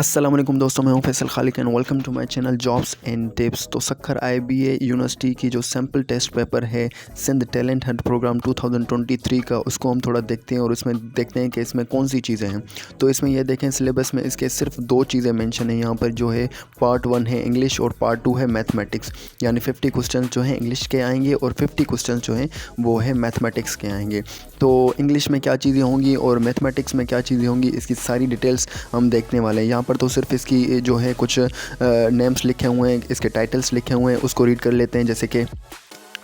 अस्सलाम वालेकुम दोस्तों, मैं हूं Faisal Khalik and welcome to my channel jobs and tips. तो सक्खर IBA यूनिवर्सिटी की जो सैम्पल टेस्ट पेपर है सिंध टैलेंट हंट प्रोग्राम 2023 का, उसको हम थोड़ा देखते हैं और उसमें देखते हैं कि इसमें कौन सी चीज़ें हैं। तो इसमें ये देखें, सिलेबस में इसके सिर्फ दो चीज़ें मेंशन है यहाँ पर, जो है पार्ट 1 है इंग्लिश और पार्ट 2 है मैथमेटिक्स। यानी 50 क्वेश्चन जो हैं इंग्लिश के आएंगे और 50 क्वेश्चन जो हैं वो है मैथमेटिक्स के आएंगे। तो इंग्लिश में क्या चीज़ें होंगी और मैथमेटिक्स में क्या चीज़ें होंगी, इसकी सारी डिटेल्स हम देखने वाले हैं। यहाँ पर तो सिर्फ इसकी जो है कुछ नेम्स लिखे हुए हैं, इसके टाइटल्स लिखे हुए हैं, उसको रीड कर लेते हैं। जैसे कि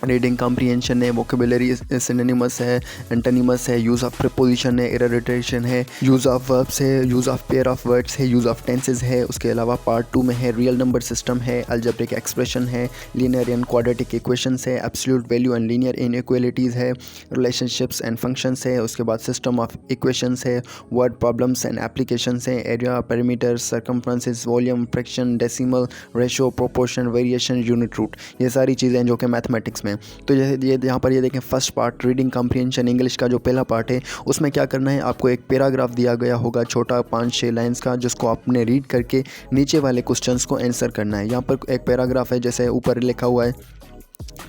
रीडिंग कॉम्प्रिहेंशन है, वोकेबुलरी सिनोनिमस है, एंटोनिमस है, यूज़ ऑफ प्रीपोजिशन है, इररिटेशन है, यूज़ ऑफ वर्ब्स है, use of pair of words है, यूज़ ऑफ टेंसेस है। उसके अलावा पार्ट 2 में है रियल नंबर सिस्टम है, अलजेब्रिक एक्सप्रेशन है, लीनियर एंड क्वाड्रेटिक इक्वेशंस है, absolute value and linear inequalities है, रिलेशनशिप्स एंड फंक्शंस है। उसके बाद सिस्टम ऑफ इक्वेशंस है, वर्ड प्रॉब्लम्स एंड एप्लीकेशंस है, area, perimeter, circumferences, volume, fraction, decimal, ratio, proportion, variation, unit root, ये सारी चीज़ें जो कि मैथमेटिक्स में। तो जैसे ये यहाँ पर ये देखें, first part reading comprehension English का जो पहला पार्ट है, उसमें क्या करना है, आपको एक पैराग्राफ दिया गया होगा छोटा 5-6 लाइंस का, जिसको आपने रीड करके नीचे वाले क्वेश्चंस को आंसर करना है। यहाँ पर एक पैराग्राफ है, जैसे ऊपर लिखा हुआ है,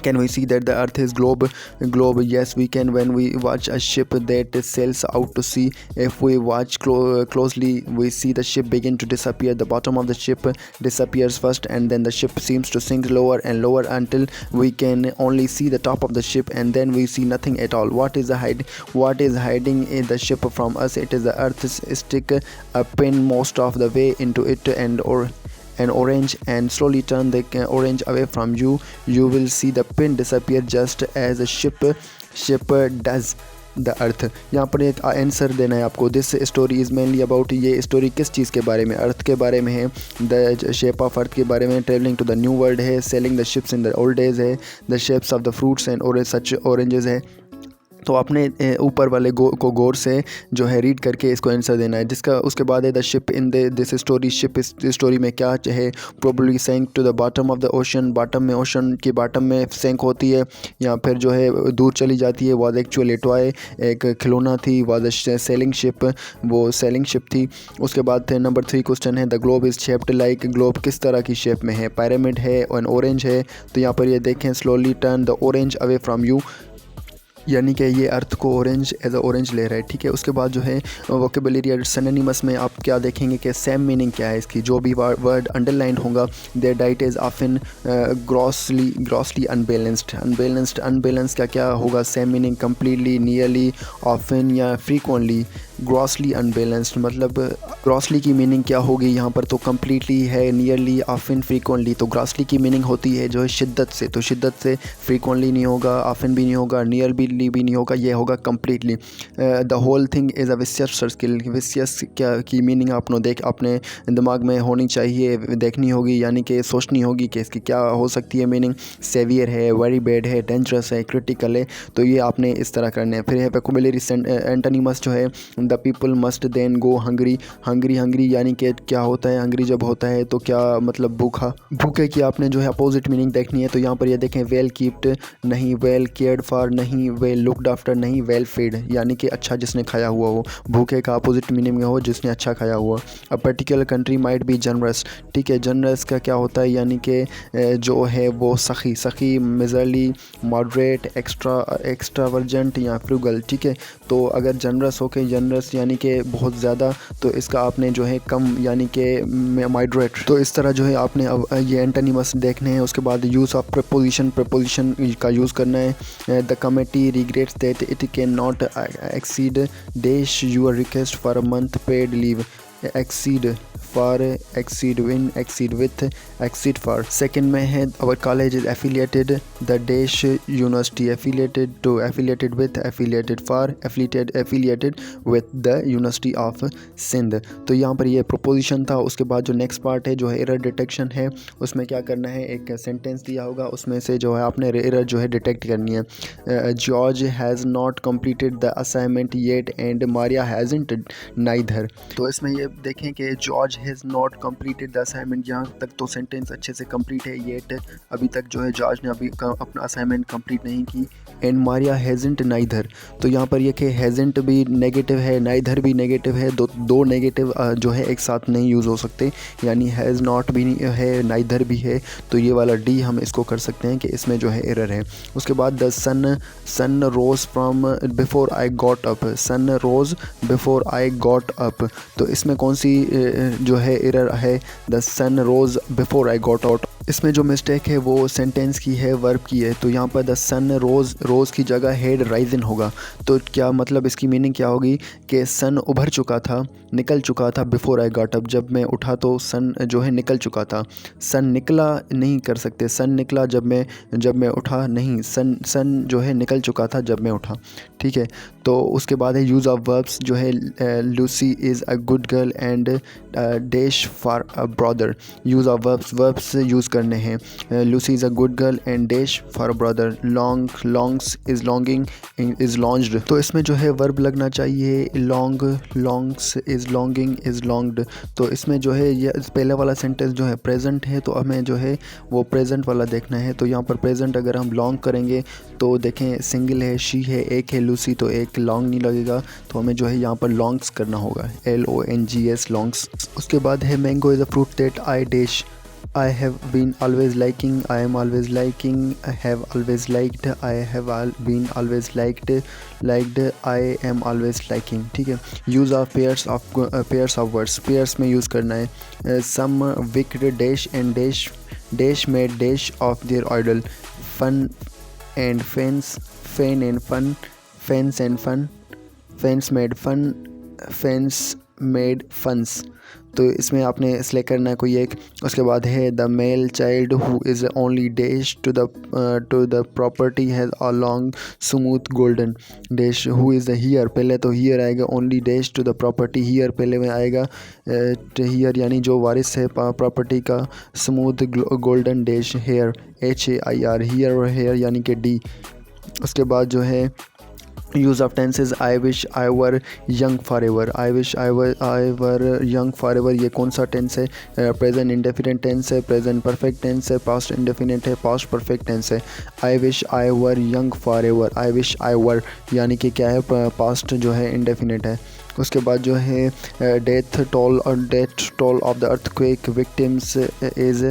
Can we see that the earth is globe? Yes, we can when we watch a ship that sails out to sea. If we watch closely, we see the ship begin to disappear. The bottom of the ship disappears first, and then the ship seems to sink lower and lower until we can only see the top of the ship, and then we see nothing at all. What is hiding in the ship from us? It is the earth. Stick a pin most of the way into it and or an orange and slowly turn the orange away from you. You will see the pin disappear just as a ship does the earth. यहाँ पर एक answer देना है आपको। This story is mainly about, ये story किस चीज़ के बारे में, अर्थ के बारे में है। द शेप ऑफ अर्थ के बारे में, travelling to the new world है, sailing the ships in the old days है, the shapes of the fruits and और सच ऑरेंजेस है। तो आपने ऊपर वाले को गौर से जो है रीड करके इसको आंसर देना है। जिसका उसके बाद है the ship in this story, ship इस स्टोरी में क्या है, probably sank to the bottom of the ocean, bottom में, ओशन की बॉटम में सैंक होती है या फिर जो है दूर चली जाती है। वाज एक्चुअली टॉय, एक खिलौना थी। वाज सेलिंग शिप, वो सेलिंग शिप थी। उसके बाद थे नंबर 3 क्वेश्चन है, the globe is shaped like, globe किस तरह की शेप में है, पिरामिड है और ऑरेंज है। तो यहाँ पर ये देखें, slowly turn the orange away from you, यानी कि ये अर्थ को ऑरेंज एज अ ऑरेंज ले रहा है, ठीक है। उसके बाद जो है वोकेबुलरी और सिनोनिमस में आप क्या देखेंगे कि सेम मीनिंग क्या है इसकी। जो भी वर्ड अंडरलाइन होगा, their diet is often grossly unbalanced का क्या होगा same meaning, completely, nearly, often या फ्रीक्वेंटली। ग्रॉसली अनबैलेंस्ड मतलब ग्रॉसली की मीनिंग क्या होगी यहाँ पर, तो कम्प्लीटली है, नियरली, ऑफन, फ्रीक्वेंटली। तो ग्रॉसली की मीनिंग होती है जो है शिद्दत से, तो शिद्दत से फ्रीक्वेंटली नहीं होगा, ऑफन भी नहीं होगा, नियर भी नहीं होगा, ये होगा completely. The whole thing is a vicious circle, vicious क्या की मीनिंग अपने दिमाग में होनी चाहिए, देखनी होगी, यानी कि सोचनी होगी कि इसकी क्या हो सकती है मीनिंग। सेवियर है, वेरी बैड है, डेंजरस है, क्रिटिकल है। तो ये आपने इस तरह करने हैं। फिर है वोकेबुलरी एंटोनिमस जो है, the people must then go hungry, hungry यानी कि क्या होता है, हंग्री जब होता है तो क्या मतलब भूखे की आपने जो है अपोजिट मीनिंग देखनी है। तो यहाँ पर ये देखें, वेल कीप्ड नहीं, वेल केयर्ड फॉर नहीं, वेल लुक्ड आफ्टर नहीं, वेल फीड यानी कि अच्छा जिसने खाया हुआ हो। भूखे का अपोजिट मीनिंग में हो जिसने अच्छा खाया हुआ। A particular country might be generous, ठीक है। जनरस का क्या होता है, यानी कि जो है वो सखी, मेजरली, मॉडरेट, एक्स्ट्रावर्जेंट या फ्रूगल, ठीक है। तो अगर जनरस हो के जनरस यानी कि बहुत ज़्यादा, तो इसका आपने जो है कम यानी कि मॉडरेट। तो इस तरह जो है आपने अब ये एंटोनिमस देखने हैं। उसके बाद यूज़ ऑफ प्रीपोजिशन का यूज़ करना है। The committee regrets that it can not exceed dash your request for a month paid leave, exceed for, exceed win, exceed with, exceed for. Second में है, our college is affiliated the dash university, affiliated to, affiliated with, affiliated for, affiliated with the university of Sindh. तो यहाँ पर ये proposition था। उसके बाद जो नेक्स्ट पार्ट है जो है एरर डिटेक्शन है, उसमें क्या करना है, एक सेंटेंस दिया होगा, उसमें से जो है आपने एरर जो है डिटेक्ट करनी है। George has not completed the assignment yet and Maria hasn't neither. तो इसमें ये देखें कि George has not completed the assignment. यहाँ तक तो सेंटेंस अच्छे से कंप्लीट है, येट अभी तक जो है जॉर्ज ने अभी अपना असाइनमेंट कंप्लीट नहीं की। एंड मारिया हैज़ंट नाइदर, तो यहाँ पर ये कि हैज़ंट भी नेगेटिव है, नाइदर भी नेगेटिव है, दो नेगेटिव जो है एक साथ नहीं यूज़ हो सकते, यानी हैज़ नॉट भी है, नाइदर भी है, तो ये वाला डी हम इसको कर सकते हैं कि इसमें जो है एरर है। उसके बाद the sun rose from before I got up, sun rose before I got up, तो इसमें कौन सी जो है एरर है, the sun rose before I got out. इसमें जो मिस्टेक है वो सेंटेंस की है, वर्ब की है, तो यहाँ पर द सन रोज़ की जगह हेड राइजन होगा। तो क्या मतलब इसकी मीनिंग क्या होगी कि सन उभर चुका था, निकल चुका था, बिफोर आई गॉट अप, जब मैं उठा तो सन जो है निकल चुका था। सन निकला नहीं कर सकते, सन निकला जब मैं उठा नहीं, सन जो है निकल चुका था जब मैं उठा, ठीक है। तो उसके बाद है यूज़ ऑफ वर्ब्स, जो है Lucy is a good girl and dash for a brother. Use of verbs use करने हैं, Lucy is a good girl and dash for a brother, longs is longing is longed, तो इसमें जो है verb लगना चाहिए longs is longing is longed. तो इसमें जो है ये पहले वाला सेंटेंस जो है प्रेजेंट है, तो हमें जो है वो प्रेजेंट वाला देखना है। तो यहाँ पर प्रेजेंट अगर हम लॉन्ग करेंगे तो देखें सिंगल है, शी है, एक है लूसी, तो एक लॉन्ग नहीं लगेगा, तो हमें जो है यहाँ पर लॉन्ग्स करना होगा, LONGS लॉन्ग्स। उसके बाद है mango is a fruit that I dash I have been always liking, I am always liking, I have always liked, I have been always liked, I am always liking, ठीक है। use of pairs of words, pairs में use करना है। some wicked dash and dash made dash of their idol, fun and fence, fan and fun, fence and fun, fence made fun, fence made funs, तो इसमें आपने select करना है कोई एक। उसके बाद है the male child who is only dash to the property has a long smooth golden dash, who is the heir, पहले तो हियर आएगा, only dash to the property, heir पहले में आएगा, हियर यानी जो वारिस है प्रॉपर्टी का, smooth golden dash hair, HAIR, here hair यानी कि D। उसके बाद जो है use of tenses, I wish I were young forever, I wish I were young forever, ये कौन सा टेंस है, प्रेजेंट इंडेफिनिट टेंस है, प्रेजेंट परफेक्ट टेंस है, पास्ट इंडेफिनिट है, पास्ट परफेक्ट टेंस है। I wish I were young forever, I wish I were यानी कि क्या है, पास्ट जो है इंडेफिनिट है। उसके बाद जो है death toll of the earthquake victims is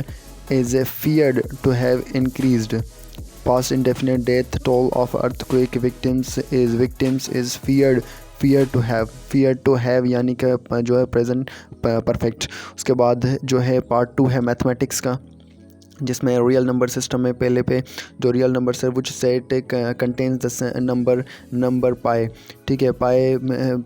feared to have increased, past indefinite, death toll of earthquake victims is feared to have यानी कि जो है प्रेजेंट परफेक्ट। उसके बाद जो है पार्ट 2 है मैथमेटिक्स का, जिसमें रियल नंबर सिस्टम में पहले पे जो रियल नंबर है विच सेट कंटेन्स द नंबर पाए, ठीक है, पाए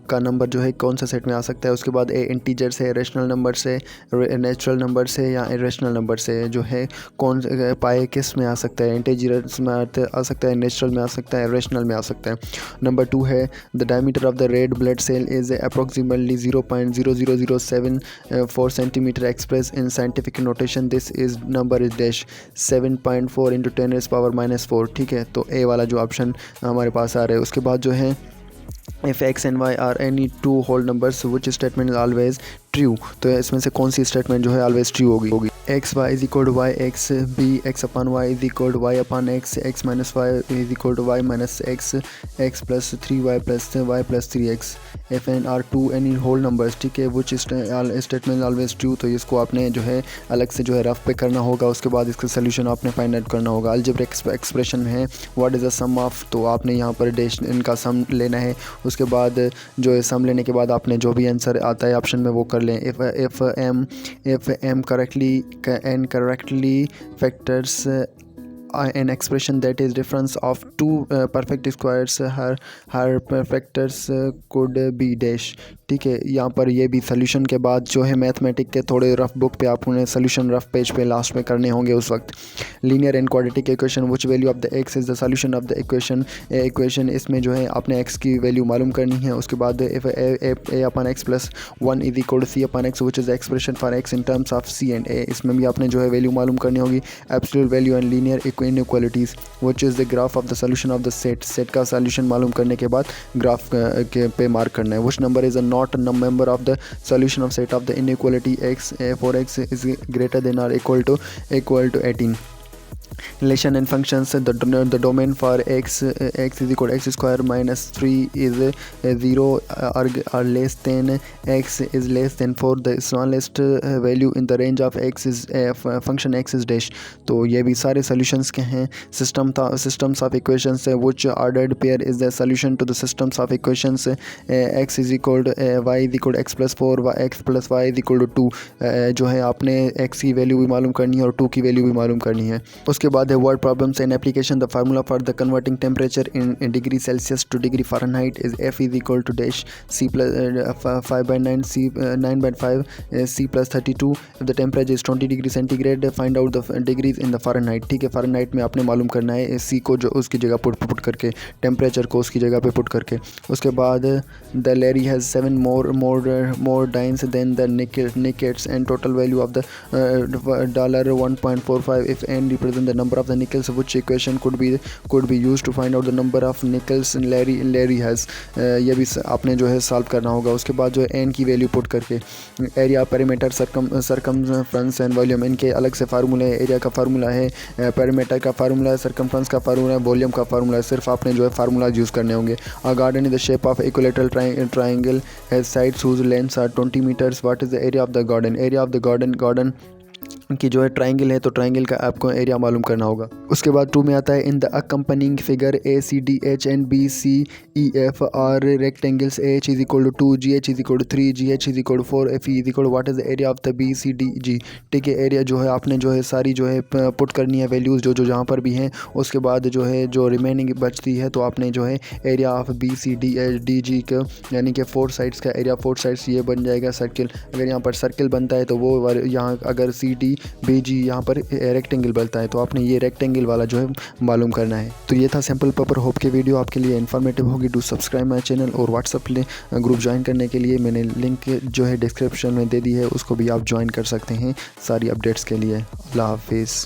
का नंबर जो है कौन सा सेट में आ सकता है। उसके बाद इंटीजर से, रेशनल नंबर से, नेचुरल नंबर से या इरेशनल नंबर से जो है कौन पाए किस में आ सकता है, इंटीजर में आ सकता है, नेचुरल में आ सकता है, रेशनल में आ सकता है। नंबर 2 है the diameter of the red blood cell is approximately 0.0007 centimetre express in scientific notation, this is number is 7.4 × 10⁻⁻⁴, ठीक है। तो ए वाला जो ऑप्शन हमारे पास आ रहा है। उसके बाद जो है if x and y are any two whole numbers which statement is always true, तो इसमें से कौन सी स्टेटमेंट जो है always true होगी। x y is equal to y x b x upon y is equal to y upon x x minus y is equal to y minus x x plus 3y plus y plus 3x if n are two any whole numbers, ठीक है, which statement is always true, तो इसको आपने जो है अलग से जो है रफ पे करना होगा। उसके बाद इसका सोल्यूशन आपने फाइंड आउट करना होगा। अलजेब्रिक एक्सप्रेशन है what is the sum of, तो आपने यहाँ पर डैश इनका सम लेना है। उसके बाद जो है सम लेने के बाद आपने जो भी आंसर आता है ऑप्शन में वो कर लें। if m correctly factors an expression that is difference of two perfect squares, her factors could be dash, ठीक है। यहाँ पर ये भी सोल्यूशन के बाद जो है मैथमेटिक के थोड़े रफ बुक पे आप उन्हें सोल्यूशन रफ पेज पे लास्ट में करने होंगे उस वक्त। Linear and quadratic equation which value of the x is the solution of the equation, इसमें जो है आपने एक्स की वैल्यू मालूम करनी है। उसके बाद if a upon x plus 1 is equal to c upon x which is the expression for x in terms of c and a, इसमें भी आपने जो है वैल्यू मालूम करनी होगी। Absolute value and linear inequalities which is the graph of the solution of the set का solution मालूम करने के बाद ग्राफ के पे मार्क करना है। Which number is a not a member of the solution of set of the inequality x for x is greater than or equal to 18. Relation and functions. The domain for x is equal to x square minus 3 is 0 or less than x is less than 4. The smallest value in the range of x is function x is dash. तो ये भी सारे solutions के हैं. Systems of equations which ordered pair is the solution to the systems of equations. X is equal to y is equal to x plus 4 x plus y is equal to 2. जो है आपने x की value भी मालूम करनी है और 2 की वैल्यू भी मालूम करनी है. उसके बाद है word problems and application. The formula for the converting temperature in degree Celsius to degree Fahrenheit is F is equal to dash C plus 5 by 9 C 9 by 5 C plus 32. If the temperature is 20 degree centigrade, find out the degrees in the Fahrenheit. ठीक है, Fahrenheit में आपने मालूम करना है C को जो उसकी जगह पुट करके, टेम्परेचर को उसकी जगह पे पुट करके. उसके बाद the Larry has 7 more dimes than the nickets and total value of the $1.45. If n represent the number of the nickels, which equation could be used to find out the number of nickels Larry has. ये भी आपने जो है solve करना होगा. उसके बाद जो है n की वैल्यू पुट करके area, perimeter, circumference and volume, इनके अलग से फार्मूले है. एरिया का फार्मूला है, पेरीमीटर का फार्मूला है, सर्कमफ्रेंस का फार्मूला है, वॉल्यूम का फार्मूला है. सिर्फ आपने जो है फार्मूला यूज़ करने होंगे. A garden is the shape of equilateral triangle has sides whose lengths are 20 metres. What is the area of the garden? Area of the garden कि जो है ट्राइंगल है तो ट्राइंगल का आपको एरिया मालूम करना होगा. उसके बाद 2 में आता है in the accompanying figure A C D H and B C E F are rectangles. H is equal to 2, G H is equal to 3, G H is equal to 4, F E is equal to what is the area of the B C D G. ठीक है, area जो है आपने जो है सारी जो है पुट करनी है वैल्यूज़ जो जहाँ पर भी हैं. उसके बाद जो है जो रिमेनिंग बचती है तो आपने जो है area of B C D H D G का यानी कि 4 साइड्स का एरिया, 4 साइड्स ये बन जाएगा सर्किल. अगर यहाँ पर सर्किल बनता है तो वो यहाँ अगर सी डी बी जी यहाँ पर रेक्टेंगल बनता है तो आपने ये रेक्टेंगल वाला जो है मालूम करना है. तो ये था सिंपल पेपर. होप के वीडियो आपके लिए इन्फॉर्मेटिव होगी. डू सब्सक्राइब माय चैनल और व्हाट्सअप ग्रुप ज्वाइन करने के लिए मैंने लिंक जो है डिस्क्रिप्शन में दे दी है, उसको भी आप ज्वाइन कर सकते हैं सारी अपडेट्स के लिए. अल्लाह हाफिज़.